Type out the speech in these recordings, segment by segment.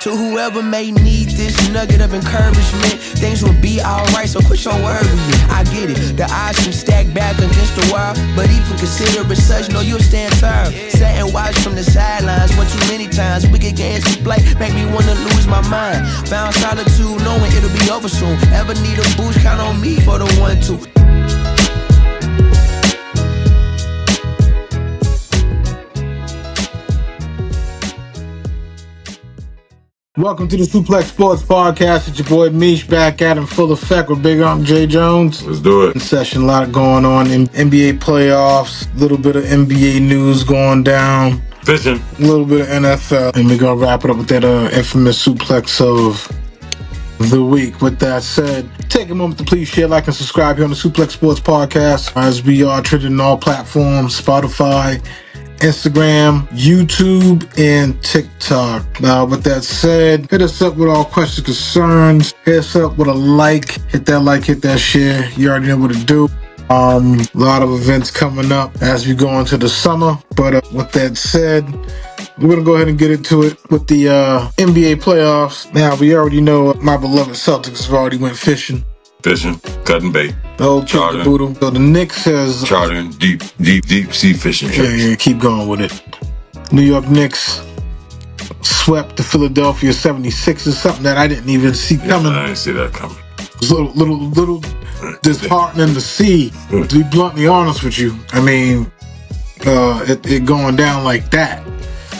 To whoever may need this nugget of encouragement, things will be alright, so quit your worrying. I get it, the odds seem stacked back against the wall, but even consider it such, know you'll stand tall. Sat and watch from the sidelines one too many times. Wicked games we play make me wanna lose my mind. Found solitude knowing it'll be over soon. Ever need a boost, count on me for the 1-2. Welcome to the Suplex Sports Podcast. It's your boy Mish back at in full effect with Big Unc J Jones. Let's do it. In session, a lot going on in NBA playoffs, a little bit of NBA news going down, Fishing, a little bit of NFL, and we're going to wrap it up with that infamous suplex of the week. With that said, take a moment to please share, like, and subscribe here on the Suplex Sports Podcast as we are treated on all platforms, Spotify, Instagram, YouTube, and TikTok. Now, with that said, hit us up with all questions, concerns. Hit us up with a like. Hit that share. You already know what to do. A lot of events coming up as we go into the summer. But with that said, we're going to go ahead and get into it with the NBA playoffs. Now, we already know my beloved Celtics have already went fishing, cutting bait. Chartering. So the Knicks has chartering, deep sea fishing trips. Yeah, keep going with it. New York Knicks swept the Philadelphia 76ers, something that I didn't even see coming. I didn't see that coming. It was a little disheartening to see, to be bluntly honest with you. I mean, it going down like that.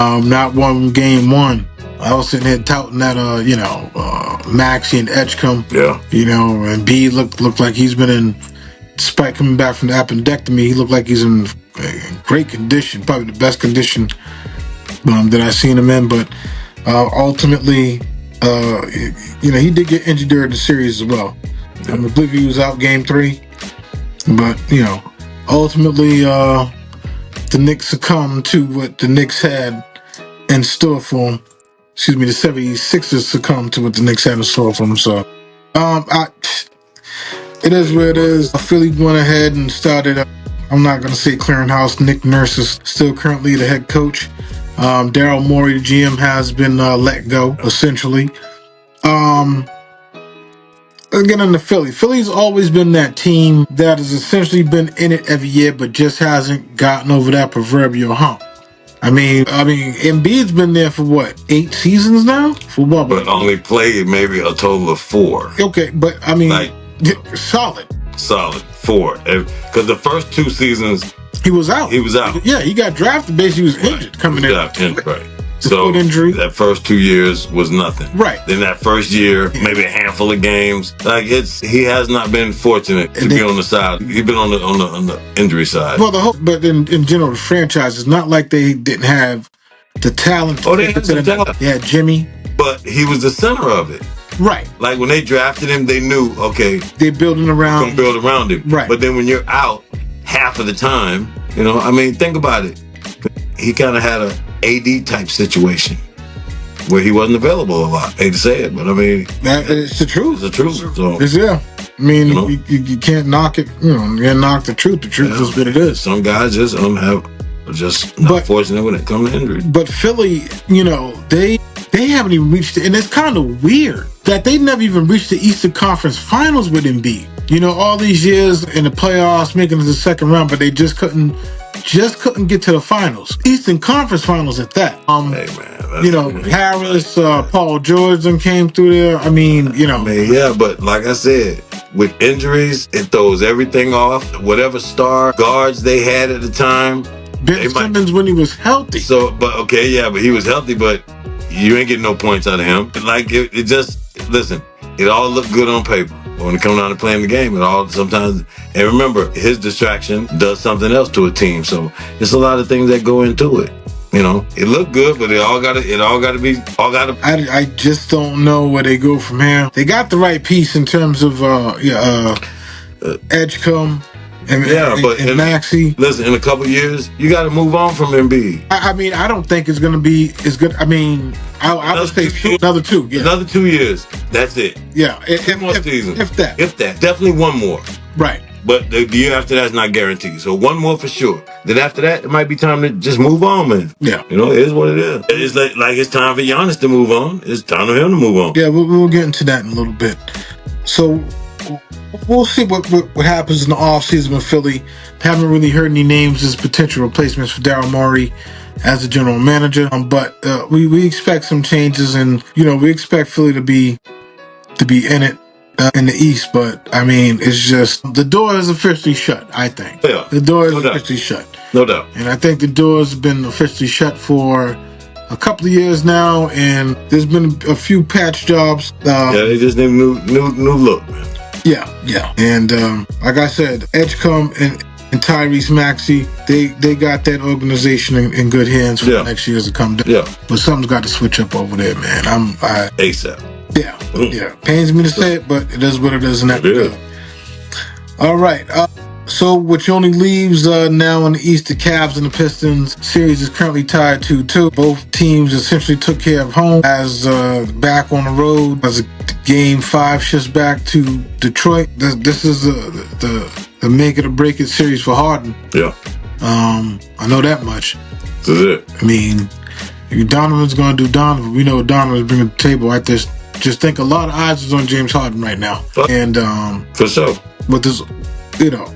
Not one game one. I was sitting here touting that, Maxey and Edgecombe. Yeah. And B looked like he's been in, despite coming back from the appendectomy, he looked like he's in great condition, probably the best condition that I've seen him in. But ultimately, he did get injured during the series as well. I believe he was out game 3. But, ultimately, the Knicks succumbed to what the Knicks had in store for them. The 76ers succumbed to what the Knicks had in store for them. So, it is what it is. Philly went ahead and started, I'm not going to say clearing house. Nick Nurse is still currently the head coach. Daryl Morey, the GM, has been let go, essentially. Again, into Philly. Philly's always been that team that has essentially been in it every year, but just hasn't gotten over that proverbial hump. I mean, Embiid's been there for what, 8 seasons now? For what? But only played maybe a total of 4. Okay, but I mean, solid 4. Because the first 2 seasons he was out. Yeah, he got drafted. Basically, he was injured coming in. Right. The So foot injury. That first 2 years was nothing. Right. Then that first year, maybe a handful of games. He has not been fortunate to be on the side. He's been on the injury side. Well, but in general, the franchise, it's not like they didn't have the talent. Oh, they had the talent. Yeah, Jimmy. But he was the center of it. Right. Like when they drafted him, they knew, okay, they're building around. Gonna build around him. Right. But then when you're out half of the time, think about it. He kind of had a AD type situation where he wasn't available a lot. Hate to say it, but it's the truth. It's the truth. So you can't knock it. You can't knock the truth. The truth is what it is. Some guys just not fortunate when it comes to injury. But Philly, they haven't even reached it, and it's kind of weird that they never even reached the Eastern Conference Finals with Embiid. All these years in the playoffs, making it to the second round, but they just couldn't get to the finals. Eastern Conference Finals at that. Hey man, Harris, Paul George came through there. Yeah, but like I said, with injuries, it throws everything off. Whatever star guards they had at the time. Ben Simmons when he was healthy. But he was healthy, but you ain't getting no points out of him. It all looked good on paper. But when it comes down to playing the game, and remember, his distraction does something else to a team. So there's a lot of things that go into it. It looked good, but I just don't know where they go from here. They got the right piece in terms of Edgecombe and Maxey. Listen, in a couple years, you got to move on from Embiid. I don't think it's going to be as good. I would say another 2. Yeah. Another 2 years. That's it. Yeah. 2 more seasons. If that. Definitely one more. Right. But the year after that's not guaranteed. So one more for sure. Then after that, it might be time to just move on, man. Yeah. You know, it is what it is. It's like it's time for Giannis to move on. It's time for him to move on. Yeah, we'll get into that in a little bit. So we'll see what happens in the offseason with Philly. Haven't really heard any names as potential replacements for Daryl Morey as the general manager. But we expect some changes, and we expect Philly to be in it in the East. But I mean, it's just the door is officially shut. I think the door is officially shut. No doubt. And I think the door's been officially shut for a couple of years now, and there's been a few patch jobs. They just need a new look, man. Yeah. And like I said, Edgecombe and Tyrese Maxey, they got that organization in good hands for the next years to come down. Yeah. But something's got to switch up over there, man. ASAP. Yeah. Pains me to say it, but it is what it is in that regard. All right. So which only leaves now in the East, the Cavs and the Pistons series is currently tied 2-2. Both teams essentially took care of home as back on the road as Game 5 shifts back to Detroit. This is the make it or break it series for Harden. Yeah. I know that much. This is it. I mean, if Donovan's going to do Donovan, we know what Donovan's bringing to the table. I just think a lot of eyes is on James Harden right now. And for sure. With this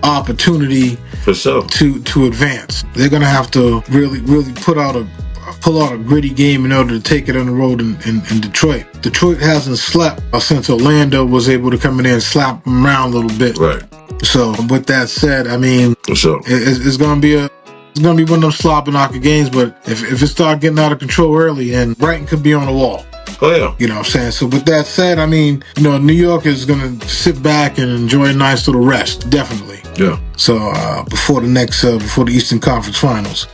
opportunity for sure to advance, they're gonna have to really pull out a gritty game in order to take it on the road in Detroit. Detroit hasn't slept since Orlando was able to come in there and slap them around a little bit. Right. So with that said, I mean, for sure. It's gonna be one of them sloppy knocker games. But if it start getting out of control early, and Brighton could be on the wall. Oh, yeah. You know what I'm saying? So with that said, I mean, New York is going to sit back and enjoy a nice little rest. Definitely. Yeah. So before the Eastern Conference Finals.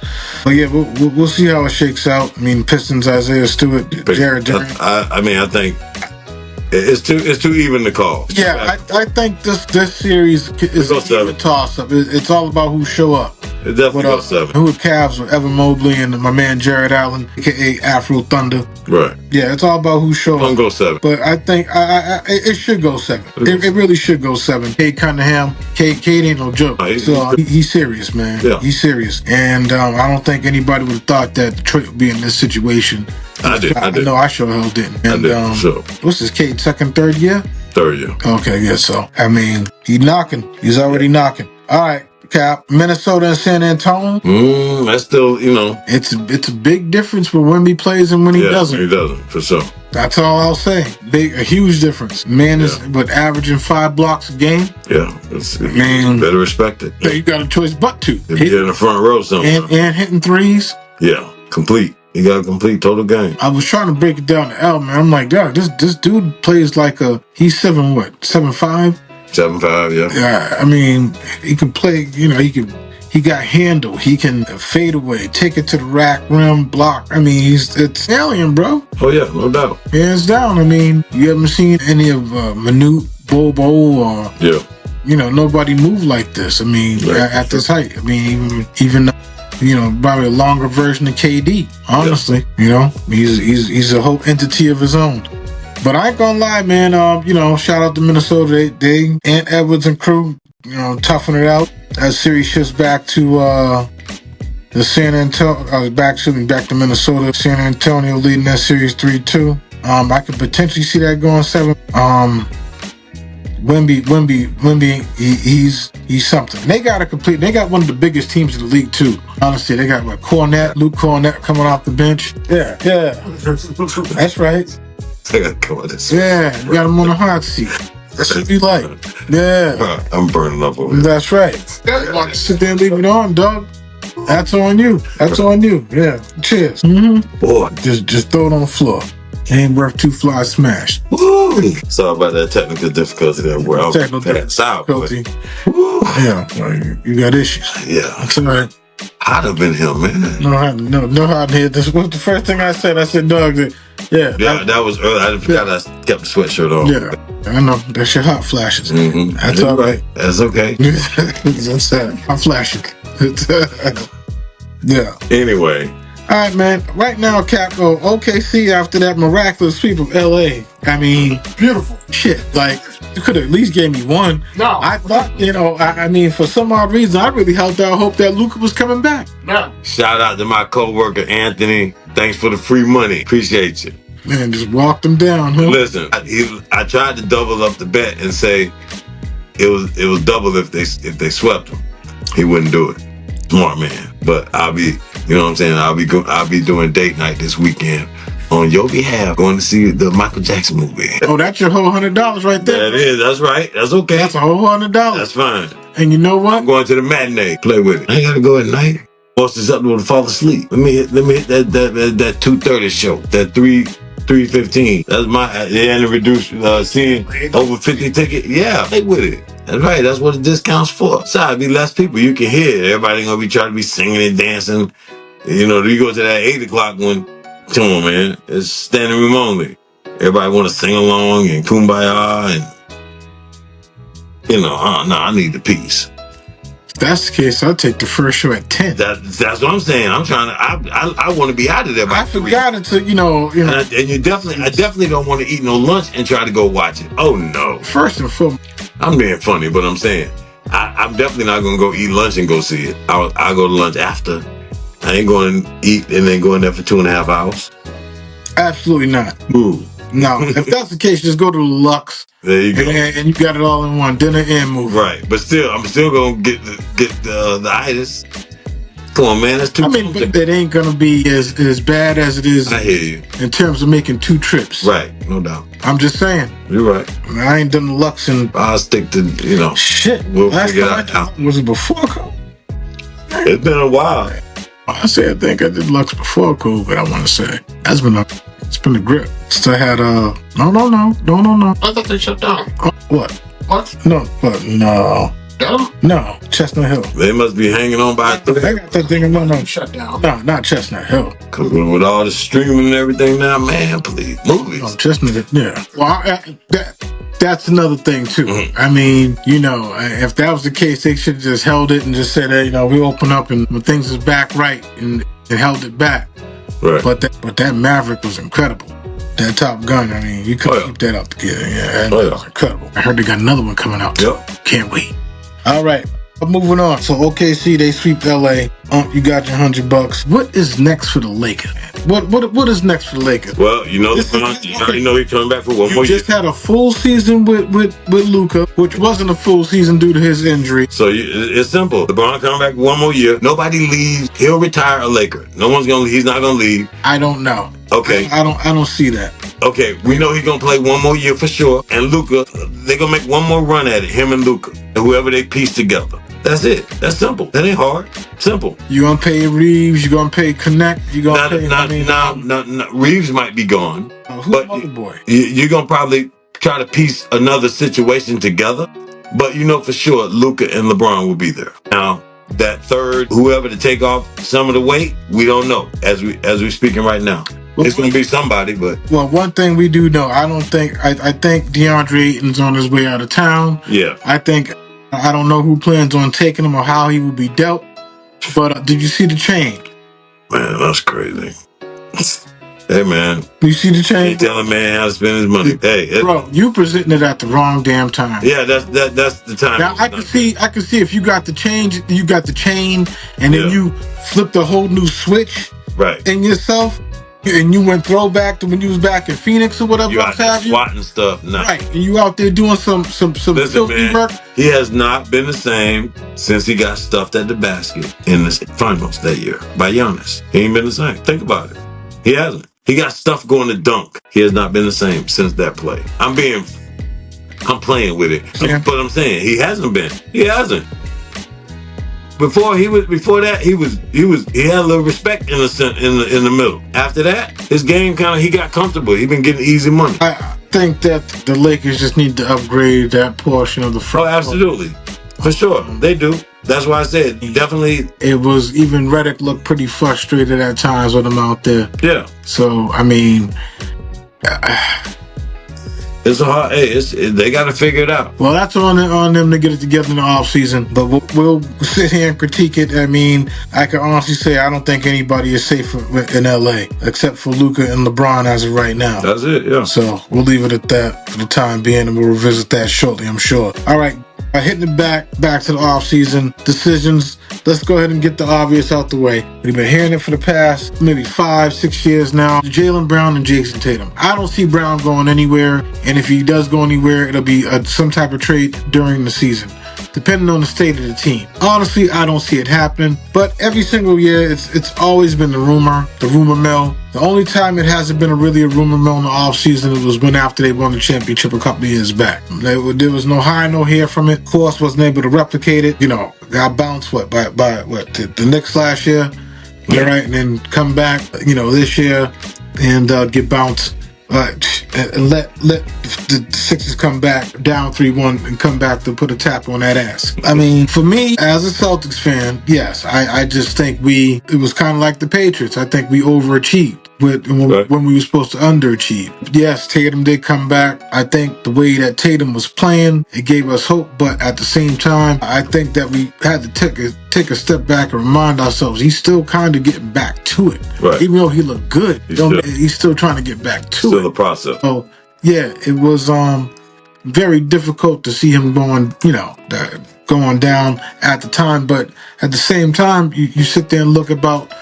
But yeah, we'll see how it shakes out. I mean, Pistons, Isaiah Stewart, Jared Dudley. I think it's too even to call. Yeah, I think this series is a toss-up. It's all about who show up. It definitely goes 7. Who are Cavs with Evan Mobley and my man Jared Allen, aka Afro Thunder. Right. Yeah, it's all about who show up. Don't go 7. But I think it should go 7. It really should go 7. Cade Cunningham, Cade ain't no joke. So he's serious, man. Yeah. He's serious. And I don't think anybody would have thought that Detroit would be in this situation. I did. No, I sure hell didn't. And, I did, sure. What's this, Cade, third year? Third year. Okay, yeah, so, I mean, he's knocking. He's already knocking. All right. Cap, Minnesota and San Antonio. That's still, It's a big difference when Wemby plays and when he doesn't. He doesn't, for sure. That's all I'll say. A huge difference. Man is averaging 5 blocks a game. Yeah, man, better respect it. You got a choice but to. Get in the front row somewhere. And hitting threes. Yeah, complete. You got a complete total game. I was trying to break it down to L, man. I'm like, God, this dude plays like he's 7'5"? 7'5", yeah. Yeah, I mean, he can play, he got handle. He can fade away, take it to the rack, rim, block. I mean, it's alien, bro. Oh, yeah, no doubt. Hands down. I mean, you haven't seen any of Manute, Bobo, or, nobody move like this. I mean, at this height. I mean, even probably a longer version of KD, honestly. Yeah. He's a whole entity of his own. But I ain't gonna lie, man. Shout out to Minnesota. They Ant Edwards and crew, toughing it out. As series shifts back to the San Antonio. Back to Minnesota. San Antonio leading that series 3-2. I could potentially see that going 7. Wemby, he's something. They got one of the biggest teams in the league too. Honestly, they got Luke Cornett coming off the bench. Yeah, that's right. Yeah, you got him on the hot seat. That's what you like. Yeah. I'm burning up over here. That's right. Sit there and leave it on, dog. That's on you. Yeah. Cheers. Mm-hmm. Boy. Just throw it on the floor. Ain't worth 2 flies smashed. Woo! Sorry about that technical difficulty there. Where I'm passed out. Yeah, you got issues. Yeah. That's all right. I'd have been him, man. No, how to hit this. What's the first thing I said? I said, dog. Yeah, that was early. I forgot I kept the sweatshirt on. Yeah, I know. That's your hot flashes. Mm-hmm. That's all right. That's okay. That's that. I'm flashing. Yeah. Anyway. All right, man. Right now, Cap, OKC after that miraculous sweep of LA. I mean, beautiful shit. Like, You could have at least gave me one. No. I thought, I mean, for some odd reason, I really held out hope that Luka was coming back. No. Shout out to my coworker Anthony. Thanks for the free money. Appreciate you. Man, just walked him down, huh? Listen, I tried to double up the bet and say it was double if they swept him. He wouldn't do it. Smart man. But I'll be, you know what I'm saying? I'll be doing date night this weekend on your behalf, going to see the Michael Jackson movie. Oh, that's your whole $100 right there. That is. That's right. That's okay. That's a whole $100. That's fine. And you know what? I'm going to the matinee. Play with it. I ain't gotta go at night. Force is up to fall asleep. Let me hit that 2:30 show. That 3:15. That's my and reduced seeing over 50 ticket. Yeah, play with it. That's right. That's what the discount's for. Sorry, be less people. You can hear it. Everybody gonna be trying to be singing and dancing. You go to that 8 o'clock one. Come on, man. It's standing room only. Everybody want to sing along and kumbaya and I need the peace. If that's the case, I'll take the first show at 10. That's what I'm saying. I'm trying to. I want to be out of there by I forgot until And I definitely don't want to eat no lunch and try to go watch it. Oh no. First and foremost, I'm being funny, but I'm saying I'm definitely not gonna go eat lunch and go see it. I'll go to lunch after. I ain't going to eat and then go in there for 2.5 hours. Absolutely not. Ooh. No, if that's the case, just go to Lux. There you go. And you got it all in one, dinner and movie. Right, but still, I'm still gonna get the itis. Come on, man, that's too. I mean, but it ain't gonna be as bad as it is. I hear you. In terms of making 2 trips. Right, no doubt. I'm just saying. You're right. I ain't done the Lux in. I'll stick to Shit. We'll last figure time it out. Was it before COVID? It's been a while. I think I did Lux before COVID. I want to say it's been a grip. Still had no. I thought they shut down. What? What? No, what? No. No, Chestnut Hill. They must be hanging on by a I got that thing. No, Shut down. No, not Chestnut Hill. Cause with all the streaming and everything now, man, please, movies. No, Chestnut Hill. Yeah. Well, that's another thing too. Mm-hmm. I mean, if that was the case, they should have just held it and just said, hey, we open up and when things is back right and held it back. Right. But that Maverick was incredible. That Top Gun, I mean, you couldn't keep that up together. Yeah, that was incredible. I heard they got another one coming out. Yep. Can't wait. All right. Moving on. So OKC, they sweep LA. You got your $100. What is next for the Lakers? What is next for the Lakers? Well, you already know he's coming back for one more year. You just had a full season with Luka, which wasn't a full season due to his injury. So it's simple. LeBron coming back one more year. Nobody leaves. He'll retire a Laker. No one's gonna. He's not gonna leave. I don't know. Okay. I don't see that. Okay, we know he's gonna play one more year for sure. And Luka, they're gonna make one more run at it. Him and Luka, and whoever they piece together. That's it. That's simple. That ain't hard. Simple. You gonna pay Reeves? You gonna pay Connect? You gonna pay? Reeves might be gone. Who's other boy? You're gonna probably try to piece another situation together. But you know for sure, Luka and LeBron will be there. Now that third, whoever to take off some of the weight, we don't know as we're speaking right now. Well, it's going to be somebody, but... Well, one thing we do know, I think DeAndre Ayton's on his way out of town. Yeah. I don't know who plans on taking him or how he will be dealt, but did you see the chain? Man, that's crazy. Hey, man. You see the chain? You telling man how to spend his money. Hey, bro, you presenting it at the wrong damn time. Yeah, that's the time. Now, I can see if you got the chain, and then you flipped a whole new switch in yourself. And you went throwback to when you was back in Phoenix or whatever. You out there swatting stuff now. Right. And you out there doing some filthy work. He has not been the same since he got stuffed at the basket in the finals that year by Giannis. He ain't been the same. Think about it. He hasn't. He got stuff going to dunk. He has not been the same since that play. I'm playing with it. Yeah. But I'm saying he hasn't been. He hasn't. Before that he had a little respect in the middle. After that, his game he got comfortable. He been getting easy money. I think that the Lakers just need to upgrade that portion of the front. Oh, absolutely. For sure. They do. That's why I said definitely. It was even Redick looked pretty frustrated at times with him out there. Yeah. So I mean, It's a hard. Hey, they got to figure it out. Well, that's on them to get it together in the offseason. But we'll sit here and critique it. I mean, I can honestly say I don't think anybody is safe in LA except for Luka and LeBron as of right now. That's it, yeah. So we'll leave it at that for the time being, and we'll revisit that shortly, I'm sure. All right. Hitting it back to the offseason decisions. Let's go ahead and get the obvious out the way. We've been hearing it for the past maybe 5-6 years now. Jaylen Brown and Jason Tatum. I don't see Brown going anywhere, and if he does go anywhere, it'll be some type of trade during the season, depending on the state of the team. Honestly, I don't see it happening, but every single year, it's always been the rumor mill. The only time it hasn't been really a rumor mill in the offseason, it was when after they won the championship a couple of years back. There was no high, no hair from it. Of course, wasn't able to replicate it. Got bounced by the Knicks last year, right? And then come back, this year and get bounced. And let the Sixers come back down 3-1 and come back to put a tap on that ass. I mean, for me, as a Celtics fan, yes, I just think it was kind of like the Patriots. I think we overachieved when we were supposed to underachieve. Yes, Tatum did come back. I think the way that Tatum was playing, it gave us hope, but at the same time, I think that we had to take a step back and remind ourselves he's still kind of getting back to it. Right. Even though he looked good, he's still trying to get back to it. Still a process. So, yeah, it was very difficult to see him going down at the time. But at the same time, you sit there and look about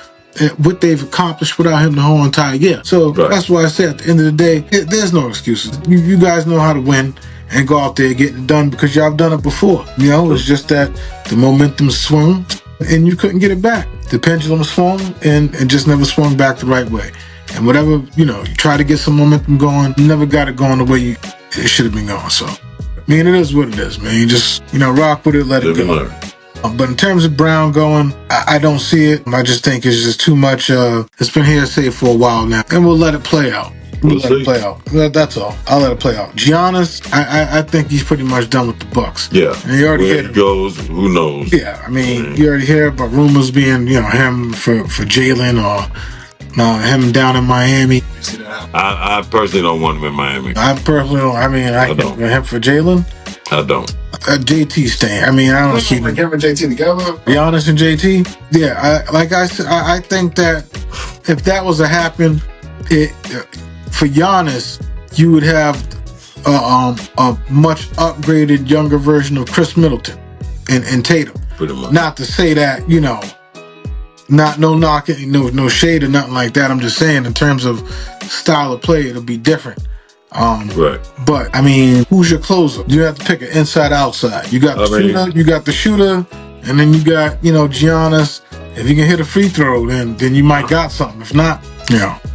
what they've accomplished without him the whole entire year. So That's why I say at the end of the day, there's no excuses. You guys know how to win and go out there and get it done because y'all have done it before. It's just that the momentum swung and you couldn't get it back. The pendulum swung and just never swung back the right way. And whatever, you try to get some momentum going, you never got it going the way it should have been going. So, I mean, it is what it is, man. You just, rock with it, let it go. But in terms of Brown going, I don't see it. I just think it's just too much. It's been hearsay for a while now. And we'll let it play out. We'll let it play out. That's all. I'll let it play out. Giannis, I think he's pretty much done with the Bucks. Yeah. And he already Where he goes, who knows? Yeah, I mean, you already hear about rumors being, him for Jalen or him down in Miami. I personally don't want him in Miami. I personally don't. I mean, I don't. Him for Jalen? I don't. JT staying. I mean, I don't see like him and JT together. Giannis and JT. Yeah, I think that if that was to happen, for Giannis, you would have a much upgraded, younger version of Chris Middleton and Tatum. Pretty much. Not to say that no knocking, no shade or nothing like that. I'm just saying in terms of style of play, it'll be different. Right. But I mean, who's your closer? You have to pick an inside-outside. You got the shooter, and then you got Giannis. If you can hit a free throw, then you might got something. If not,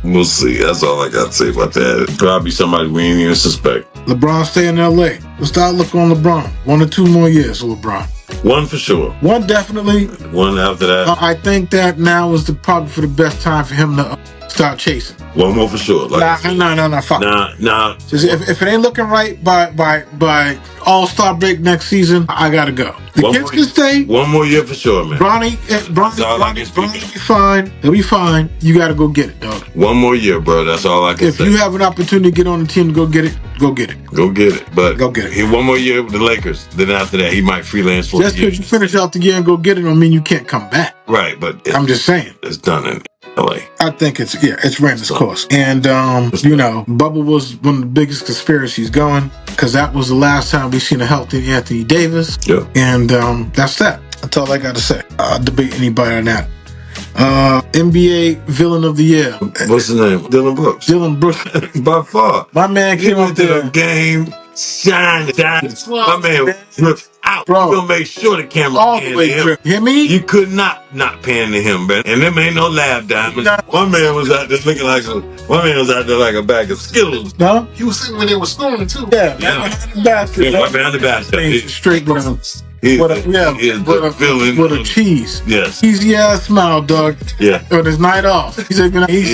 we'll see. That's all I got to say about that. Probably somebody we ain't even suspect. LeBron stay in LA. Let's start looking on LeBron. 1 or 2 more years for LeBron. One for sure. One definitely. One after that. I think that now is probably for the best time for him to start chasing. One more for sure. No, fuck. Nah. If it ain't looking right by All-Star break next season, I gotta go. The kids can stay. 1 more year for sure, man. Bronny will be fine. He'll be fine. You gotta go get it, dog. 1 more year, bro. That's all I can say. If you have an opportunity to get on the team to go get it, go get it. Go get it. But go get it. 1 more year with the Lakers. Then after that, he might freelance for just because you finish out the year and go get it don't mean you can't come back. Right, but I'm just saying. It's done in LA. I think it's ran its course. And, Bubba was one of the biggest conspiracies going because that was the last time we seen a healthy Anthony Davis. Yeah. And that's that. That's all I got to say. I'll debate anybody on that. NBA Villain of the Year. What's his name? Dylan Brooks. Dylan Brooks. By far. My man came up to there. the game, shining. My man ripped out. Bro. We're gonna make sure the camera all the way him. Hear me? You could not pan to him, man. And them ain't no laugh diamonds. One man was out there looking like a bag of Skittles. No? He was sitting when they were scoring too. Yeah. Behind the basket. Yeah, behind the basket. Straight with him. With a cheese. Yes. Easy ass smile, dog. Yeah. On his night off. He said, he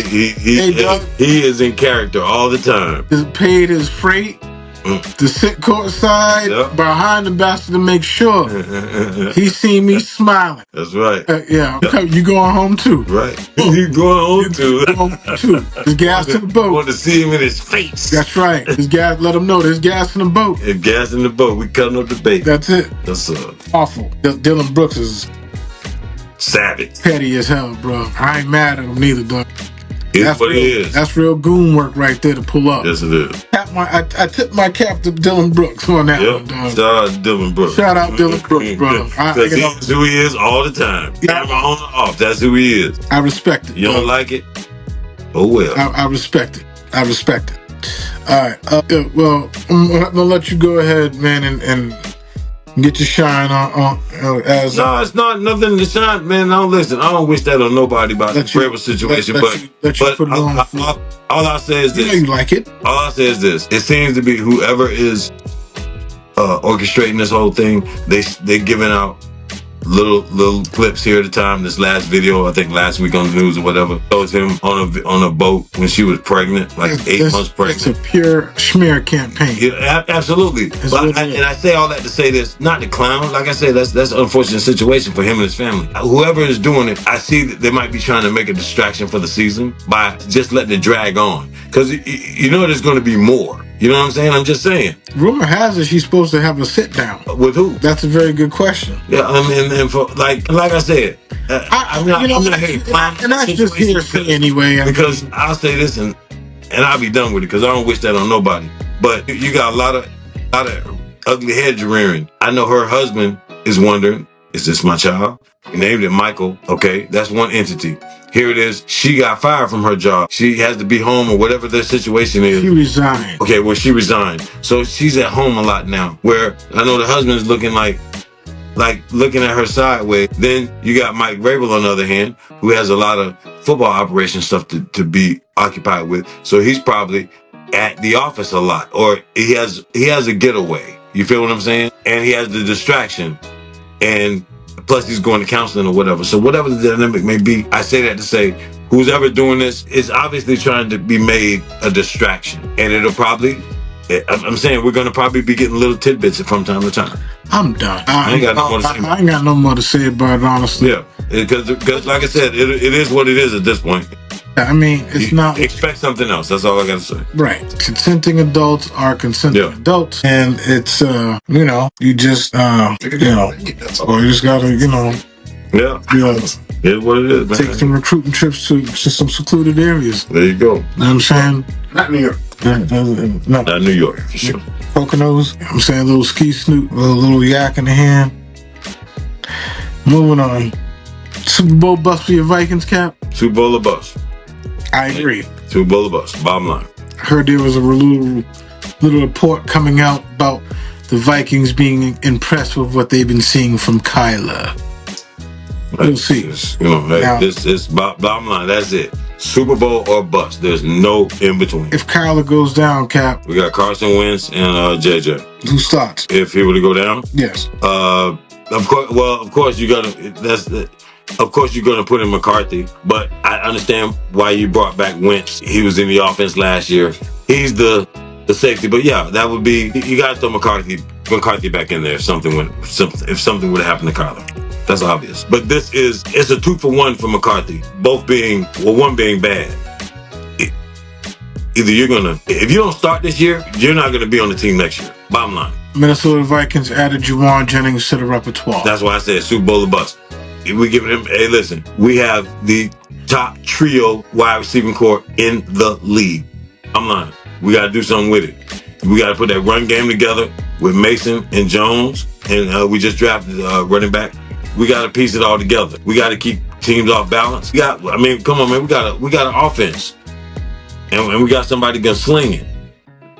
is in character all the time. He's paid his freight to sit courtside behind the basket to make sure he seen me smiling. That's right. You going home too? Right. You going home too? There's gas in the boat. Want to see him in his face. That's right. There's gas. Let him know there's gas in the boat. There's gas in the boat. We cutting up the bait. That's it. That's awful. Dylan Brooks is savage. Petty as hell, bro. I ain't mad at him neither, dog. That's what it is. That's real goon work right there to pull up. Yes, it is. I tip my cap to Dylan Brooks on that one, dog. Shout out to Dylan Brooks. Shout out Dylan Brooks, bro. Because he's who he is all the time. Camera on and off. That's who he is. I respect it. You don't like it? Oh, well. I respect it. I respect it. All right. Well, I'm going to let you go ahead, man, and get your shine on as... No, it's not nothing to shine, man. I don't wish that on nobody about the Forever situation, all I say is this. You know you like it. All I say is this. It seems to be whoever is orchestrating this whole thing, they giving out little clips here at a time. This last video, I think last week on the news or whatever, shows him on a boat when she was pregnant, like 8 months pregnant. It's a pure smear campaign. Yeah, absolutely. But I say all that to say this, not to clown. Like I said, that's an unfortunate situation for him and his family. Whoever is doing it, I see that they might be trying to make a distraction for the season by just letting it drag on. Because you know there's going to be more. You know what I'm saying? I'm just saying. Rumor has it she's supposed to have a sit down. With who? That's a very good question. Yeah, I mean, and for like I said, I'm not here to clown. And that's just hearsay anyway. Because I'll say this and I'll be done with it because I don't wish that on nobody. But you got a lot of ugly heads rearing. I know her husband is wondering, is this my child? He named it Michael. Okay, that's one entity. Here it is. She got fired from her job. She has to be home or whatever their situation is. She resigned. Okay, well, she resigned. So she's at home a lot now, where I know the husband's looking like looking at her sideways. Then you got Mike Vrabel on the other hand, who has a lot of football operation stuff to be occupied with. So he's probably at the office a lot, or he has a getaway. You feel what I'm saying? And he has the distraction. And plus he's going to counseling or whatever. So whatever the dynamic may be, I say that to say, who's ever doing this is obviously trying to be made a distraction. And it'll probably, I'm saying we're going to probably be getting little tidbits from time to time. I'm done. I ain't got no more to say. I ain't got no more to say about it, honestly. Yeah, because like I said, it is what it is at this point. I mean, it's not... Expect something else. That's all I got to say. Right. Consenting adults are consenting adults. And it's, you just, or you just got to, Yeah. It's what it is, man. Take some recruiting trips to some secluded areas. There you go. You know what I'm saying? Not New York. Not New York, for sure. Poconos. I'm saying a little ski snoot, a little yak in the hand. Moving on. Super Bowl bust for your Vikings, Cap? Super Bowl or bust? I agree. Super Bowl or bust, bottom line. Heard there was a little report coming out about the Vikings being impressed with what they've been seeing from Kyler. We'll see. This is bottom line. That's it. Super Bowl or bust. There's no in between. If Kyler goes down, Cap, we got Carson Wentz and JJ. Who starts? If he were to go down, yes. Of course you're gonna put in McCarthy, but I understand why you brought back Wentz. He was in the offense last year. He's the safety, but yeah, that would be, you gotta throw McCarthy back in there if something would have happened to Kyler. That's obvious. But it's a 2-for-1 for McCarthy. One being bad. Either if you don't start this year, you're not gonna be on the team next year. Bottom line. Minnesota Vikings added Juwan Jennings to the repertoire. That's why I said Super Bowl or bust. We giving him, hey, listen, we have the top trio wide receiving core in the league. I'm lying. We got to do something with it. We got to put that run game together with Mason and Jones, and we just drafted running back. We got to piece it all together. We got to keep teams off balance. Come on, man. We got an offense, and we got somebody gonna sling it.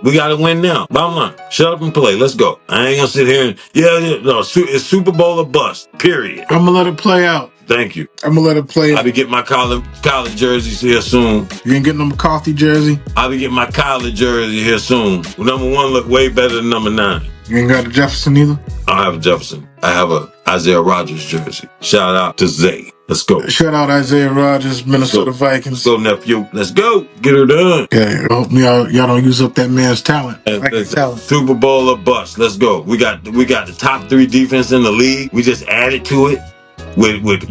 We got to win now. Bottom line, shut up and play. Let's go. I ain't gonna sit here and it's Super Bowl or bust. Period. I'm gonna let it play out. Thank you. I'm gonna let it play out. I'll be getting my college jerseys here soon. You ain't getting no McCarthy jersey? I'll be getting my college jersey here soon. Number 1 look way better than number 9. You ain't got a Jefferson either? I don't have a Jefferson. I have a Isaiah Rodgers jersey. Shout out to Zay. Let's go. Shout out Isaiah Rodgers, Minnesota Vikings. Let's go, nephew. Let's go. Get her done. Okay, I hope y'all don't use up that man's talent. Super Bowl or bust. Let's go. We got the top 3 defense in the league. We just added to it with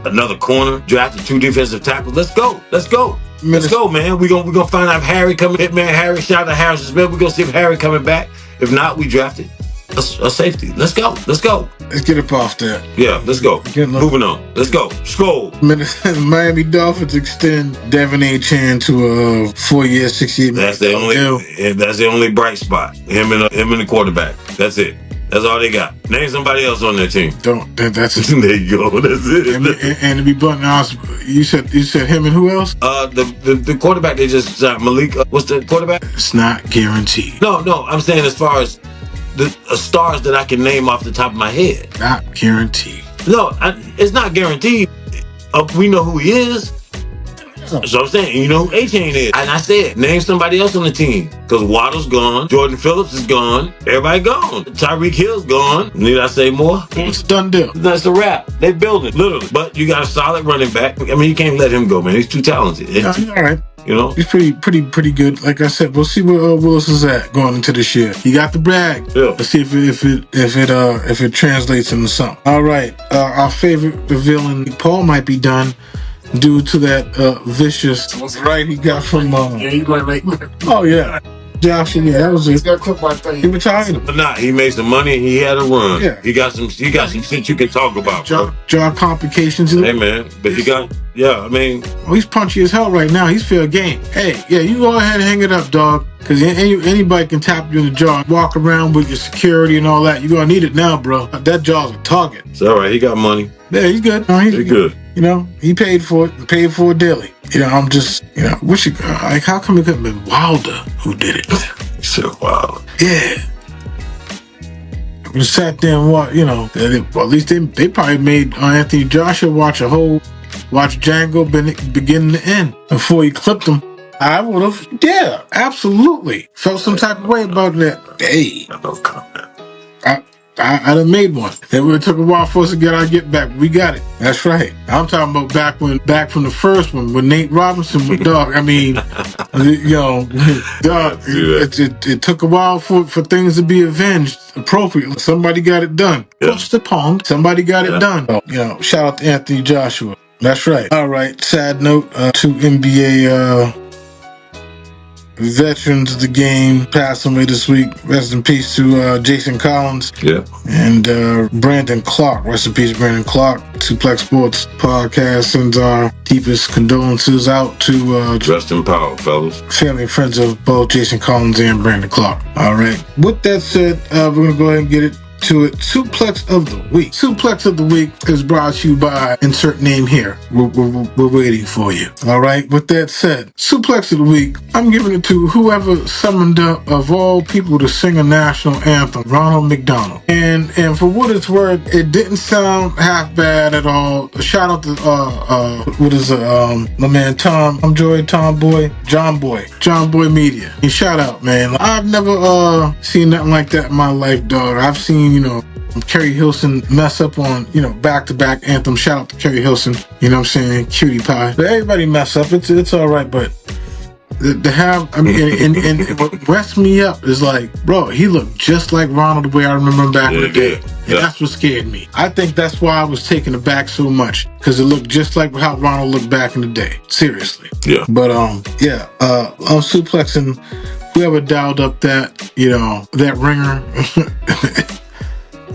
another corner. Drafted 2 defensive tackles. Let's go. Let's go. Let's go, man. We gonna find out if Harry coming. Hitman Harry. Shout out to Harrison Smith. We gonna see if Harry coming back. If not, we drafted a safety. Let's go. Let's go. Let's get up off that. Yeah, let's go. Moving on. Let's go. Skol. Miami Dolphins extend Devin A. Chan to a 4-year, $68 million. That's the only bright spot. Him and the quarterback. That's it. That's all they got. Name somebody else on their team. That's it. There you go. That's it. And to be blunt, honest, you said him and who else? The quarterback they just signed, Malik. What's the quarterback? It's not guaranteed. No. I'm saying as far as the stars that I can name off the top of my head. Not guaranteed. No, it's not guaranteed. We know who he is. So I'm saying, you know who A-Chain is. And I said, name somebody else on the team. Because Waddle's gone. Jordan Phillips is gone. Everybody gone. Tyreek Hill's gone. Need I say more? It's a done deal. That's a wrap. They building, literally. But you got a solid running back. I mean, you can't let him go, man. He's too talented. Yeah, he's all right. You know, he's pretty good. Like I said, we'll see where Willis is at going into this year. He got the brag. Yeah. Let's see if it translates into something. All right, our favorite villain, Paul, might be done due to that vicious right he got from. He's going to make money. Oh yeah, Josh. Yeah, that was it. He's got to clip my thing. He retired him. But nah, he made some money and he had a run. Yeah. He got some shit you can talk about. Jaw complications. Hey man, but he got. Yeah, I mean, he's punchy as hell right now. He's fair game. Hey, yeah, you go ahead and hang it up, dog. Because anybody can tap you in the jaw. Walk around with your security and all that. You're going to need it now, bro. That jaw's a target. It's all right. He got money. Yeah, he's good. No, he's good. You know, he paid for it. Paid for it daily. You know, I'm just, like, how come it couldn't have been Wilder who did it? So wild. Yeah. We sat there and watched, well, at least they probably made Anthony Joshua watch Django beginning to end before he clipped him. I would have, yeah, absolutely. Felt some type of way about that. Hey. No comment. I done made one. It would have took a while for us to get our get back. We got it. That's right. I'm talking about back from the first one when Nate Robinson was dog. I mean, dog. It took a while for things to be avenged appropriately. Somebody got it done. Push the pong. Somebody got it done. So, shout out to Anthony Joshua. That's right. All right. Sad note. 2 NBA veterans of the game passed away this week. Rest in peace to Jason Collins. Yeah. And Brandon Clark. Rest in peace, Brandon Clark. Suplex Sports Podcast sends our deepest condolences out to rest in power, fellas. Family and friends of both Jason Collins and Brandon Clark. All right. With that said, we're going to go ahead and get it to it. Suplex of the Week. Suplex of the Week is brought to you by insert name here. We're waiting for you. All right. With that said, Suplex of the Week, I'm giving it to whoever summoned up of all people to sing a national anthem, Ronald McDonald. And for what it's worth, it didn't sound half bad at all. Shout out to my man John Boy Media. And shout out, man. I've never seen nothing like that in my life, dog. I've seen Kerry Hilson mess up on, back-to-back anthem. Shout out to Kerry Hilson. You know what I'm saying? Cutie pie. But everybody mess up. It's all right, but to have, and what messed me up is like, bro, he looked just like Ronald the way I remember him back in the day. And that's what scared me. I think that's why I was taken aback so much, because it looked just like how Ronald looked back in the day. Seriously. Yeah. But, I'm suplexing whoever dialed up that, that ringer.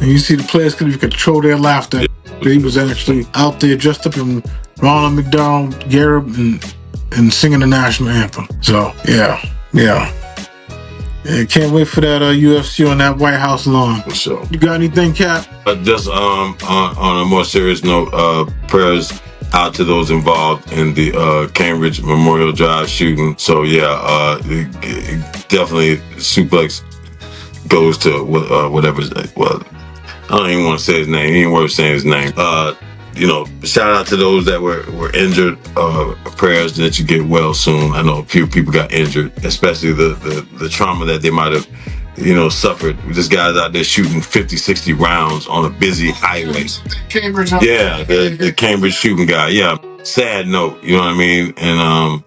And you see the players couldn't even control their laughter. He was actually out there dressed up in Ronald McDonald Garrett and singing the national anthem. So, yeah. Can't wait for that UFC on that White House lawn. For sure. You got anything, Cap? Just on a more serious note, prayers out to those involved in the Cambridge Memorial Drive shooting. So, definitely Suplex goes to whatever's I don't even want to say his name. He ain't worth saying his name. Shout out to those that were injured. Prayers that you get well soon. I know a few people got injured, especially the trauma that they might have suffered. This guy's out there shooting 50, 60 rounds on a busy highway. Cambridge. Yeah, the Cambridge shooting guy. Yeah. Sad note, you know what I mean? And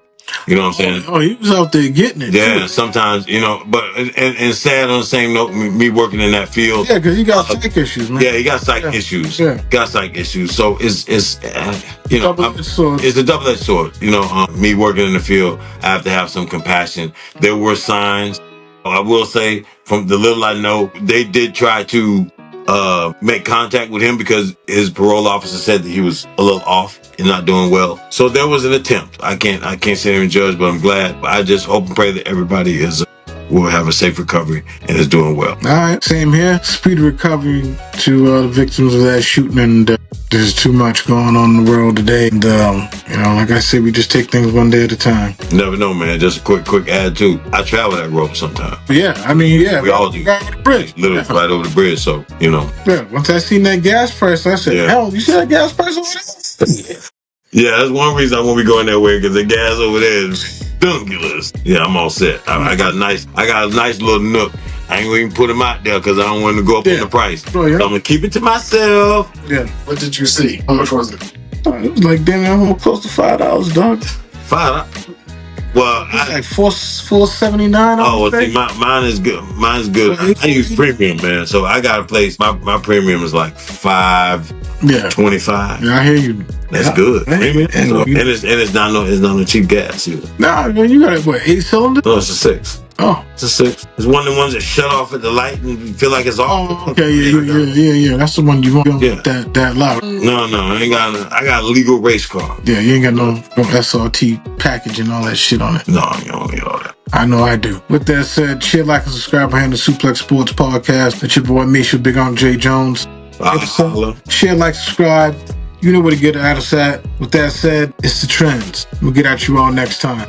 you know what I'm saying? Oh, he was out there getting it. Yeah, too. sometimes, but and sad on the same note, me working in that field. Yeah, because he got psych issues, man. Yeah, he got psych issues. Yeah. Got psych issues. So it's Double-edged sword. it's a double-edged sword. Me working in the field, I have to have some compassion. There were signs. I will say, from the little I know, they did try to make contact with him because his parole officer said that he was a little off and not doing well. So there was an attempt. I can't sit here and judge, but I'm glad. I just hope and pray that everybody will have a safe recovery and is doing well. All right, same here. Speedy recovery to the victims of that shooting. And there's too much going on in the world today. And like I said, we just take things one day at a time. Never know, man. Just a quick add too. I travel that road sometimes. Yeah, we all do. Right over the bridge. Literally right over the bridge. So Yeah, once I seen that gas price, I said, "Hell, you see that gas price over there?" Yeah, that's one reason I won't be going that way, because the gas over there is ridiculous. Yeah, I'm all set. I got a nice little nook. I ain't gonna even put them out there because I don't want to go up on the price. Oh, yeah. So I'm gonna keep it to myself. Yeah. What did you see? How much was it? It was like damn near close to $5, dog. $5. Well, like $4.79. Oh, well, see, mine is good. Mine's good. I use premium, man. So I got a place. My premium is like $5.25. Yeah, I hear you. That's good. Premium. And it's not no cheap gas either. Nah, man, you got it. What, 8 cylinders? No, it's a 6. Oh, it's a 6. It's one of the ones that shut off at the light and you feel like it's off. Oh, okay, yeah. That's the one you want. That loud. No, I got a legal race car. Yeah, you ain't got no SRT package and all that shit on it. No, you don't get all that. I know I do. With that said, share, like, and subscribe behind the Suplex Sports Podcast. That's your boy Misha, Big Uncle J Jones. Share, like, subscribe. You know where to get at us at. With that said, it's the trends. We'll get at you all next time.